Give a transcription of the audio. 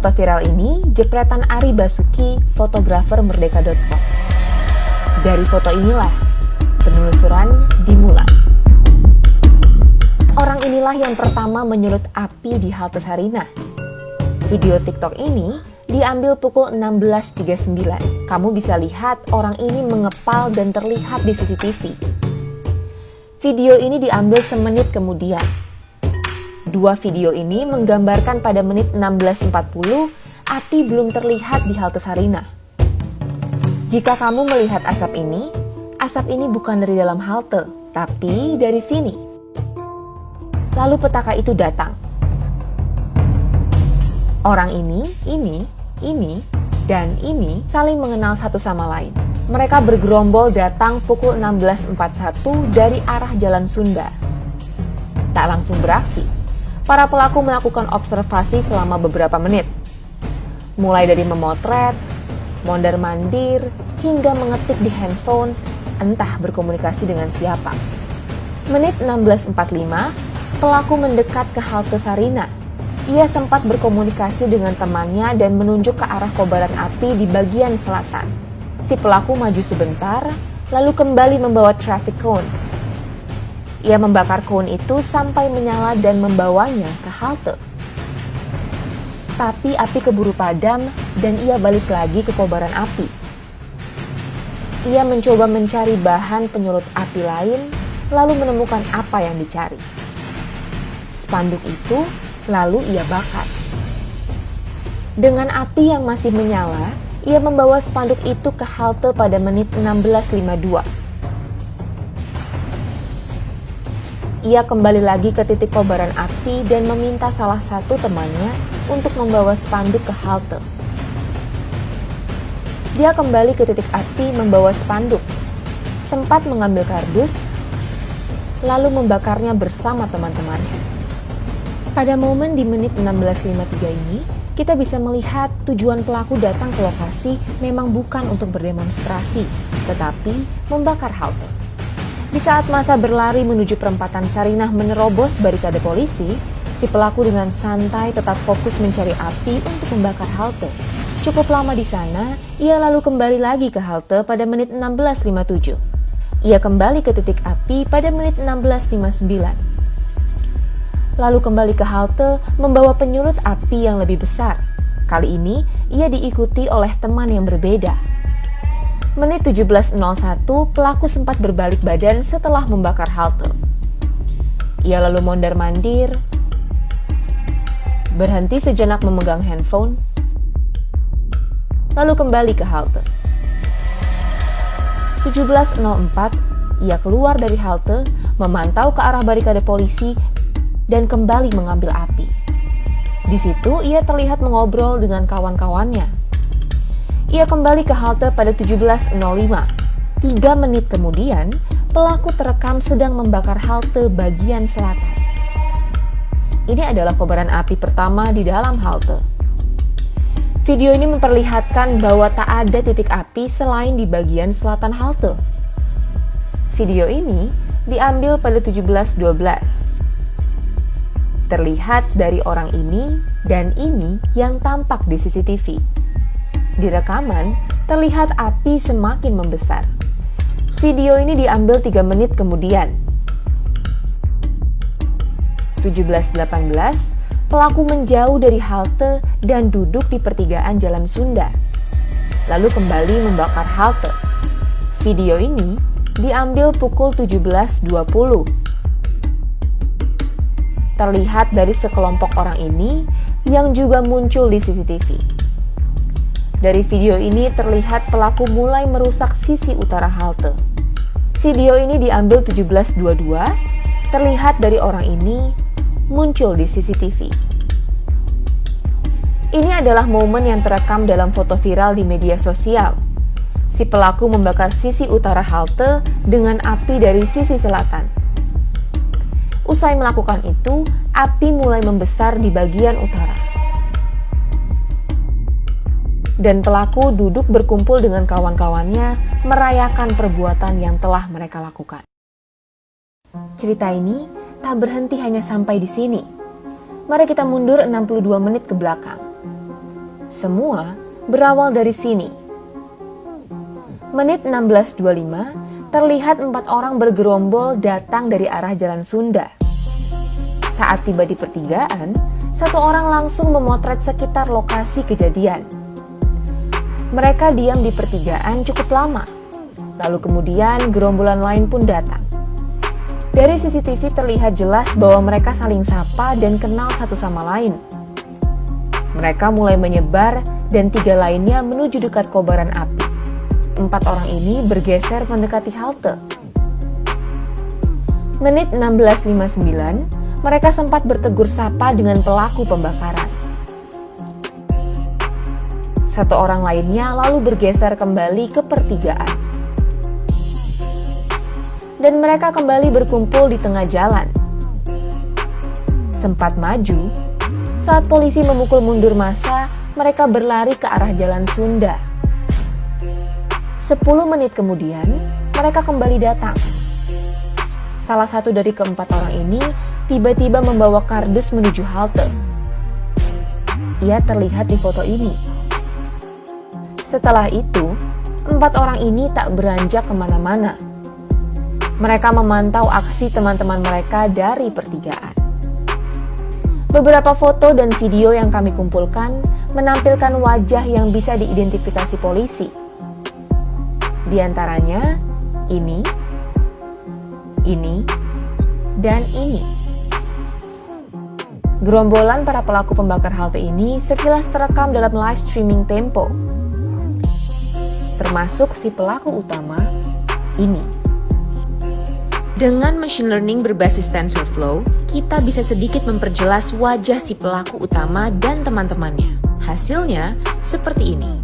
Foto viral ini jepretan Ari Basuki, fotografer merdeka.com. Dari foto inilah penelusuran dimulai. Orang inilah yang pertama menyulut api di halte Sarinah. Video TikTok ini diambil pukul 16.39. Kamu bisa lihat orang ini mengepal dan terlihat di CCTV. Video ini diambil semenit kemudian. Dua video ini menggambarkan pada menit 16.40 api belum terlihat di halte Sarinah. Jika kamu melihat asap ini bukan dari dalam halte, tapi dari sini. Lalu petaka itu datang. Orang ini, dan ini saling mengenal satu sama lain. Mereka bergerombol datang pukul 16.41 dari arah Jalan Sunda. Tak langsung beraksi. Para pelaku melakukan observasi selama beberapa menit. Mulai dari memotret, mondar-mandir, hingga mengetik di handphone, entah berkomunikasi dengan siapa. Menit 16.45, pelaku mendekat ke halte Sarinah. Ia sempat berkomunikasi dengan temannya dan menunjuk ke arah kobaran api di bagian selatan. Si pelaku maju sebentar, lalu kembali membawa traffic cone. Ia membakar cone itu sampai menyala dan membawanya ke halte. Tapi api keburu padam dan ia balik lagi ke kobaran api. Ia mencoba mencari bahan penyulut api lain, lalu menemukan apa yang dicari. Spanduk itu lalu ia bakar. Dengan api yang masih menyala, ia membawa spanduk itu ke halte pada menit 16.52. Ia kembali lagi ke titik kobaran api dan meminta salah satu temannya untuk membawa spanduk ke halte. Dia kembali ke titik api membawa spanduk, sempat mengambil kardus, lalu membakarnya bersama teman-temannya. Pada momen di menit 16.53 ini, kita bisa melihat tujuan pelaku datang ke lokasi memang bukan untuk berdemonstrasi, tetapi membakar halte. Di saat masa berlari menuju perempatan Sarinah menerobos barikade polisi, si pelaku dengan santai tetap fokus mencari api untuk membakar halte. Cukup lama di sana, ia lalu kembali lagi ke halte pada menit 16.57. Ia kembali ke titik api pada menit 16.59. Lalu kembali ke halte membawa penyulut api yang lebih besar. Kali ini, ia diikuti oleh teman yang berbeda. Menit 17.01, pelaku sempat berbalik badan setelah membakar halte. Ia lalu mondar-mandir, berhenti sejenak memegang handphone, lalu kembali ke halte. 17.04, ia keluar dari halte, memantau ke arah barikade polisi, dan kembali mengambil api. Di situ ia terlihat mengobrol dengan kawan-kawannya. Ia kembali ke halte pada 17.05. 3 menit kemudian, pelaku terekam sedang membakar halte bagian selatan. Ini adalah kobaran api pertama di dalam halte. Video ini memperlihatkan bahwa tak ada titik api selain di bagian selatan halte. Video ini diambil pada 17.12. Terlihat dari orang ini dan ini yang tampak di CCTV. Di rekaman, terlihat api semakin membesar. Video ini diambil 3 menit kemudian. 17.18, pelaku menjauh dari halte dan duduk di pertigaan Jalan Sunda. Lalu kembali membakar halte. Video ini diambil pukul 17.20. Terlihat dari sekelompok orang ini yang juga muncul di CCTV. Dari video ini terlihat pelaku mulai merusak sisi utara halte. Video ini diambil 17.22, terlihat dari orang ini muncul di CCTV. Ini adalah momen yang terekam dalam foto viral di media sosial. Si pelaku membakar sisi utara halte dengan api dari sisi selatan. Usai melakukan itu, api mulai membesar di bagian utara. Dan pelaku duduk berkumpul dengan kawan-kawannya merayakan perbuatan yang telah mereka lakukan. Cerita ini tak berhenti hanya sampai di sini. Mari kita mundur 62 menit ke belakang. Semua berawal dari sini. Menit 16.25, terlihat 4 orang bergerombol datang dari arah Jalan Sunda. Saat tiba di pertigaan, 1 orang langsung memotret sekitar lokasi kejadian. Mereka diam di pertigaan cukup lama. Lalu kemudian gerombolan lain pun datang. Dari CCTV terlihat jelas bahwa mereka saling sapa dan kenal satu sama lain. Mereka mulai menyebar dan 3 lainnya menuju dekat kobaran api. 4 orang ini bergeser mendekati halte. Menit 16.59, mereka sempat bertegur sapa dengan pelaku pembakaran. 1 orang lainnya lalu bergeser kembali ke pertigaan. Dan mereka kembali berkumpul di tengah jalan. Sempat maju, saat polisi memukul mundur massa, mereka berlari ke arah Jalan Sunda. 10 menit kemudian, mereka kembali datang. Salah satu dari keempat orang ini tiba-tiba membawa kardus menuju halte. Ia terlihat di foto ini. Setelah itu, 4 orang ini tak beranjak kemana-mana. Mereka memantau aksi teman-teman mereka dari pertigaan. Beberapa foto dan video yang kami kumpulkan menampilkan wajah yang bisa diidentifikasi polisi. Di antaranya, ini, dan ini. Gerombolan para pelaku pembakar halte ini sekilas terekam dalam live streaming Tempo. Termasuk si pelaku utama, ini. Dengan machine learning berbasis TensorFlow, kita bisa sedikit memperjelas wajah si pelaku utama dan teman-temannya. Hasilnya seperti ini.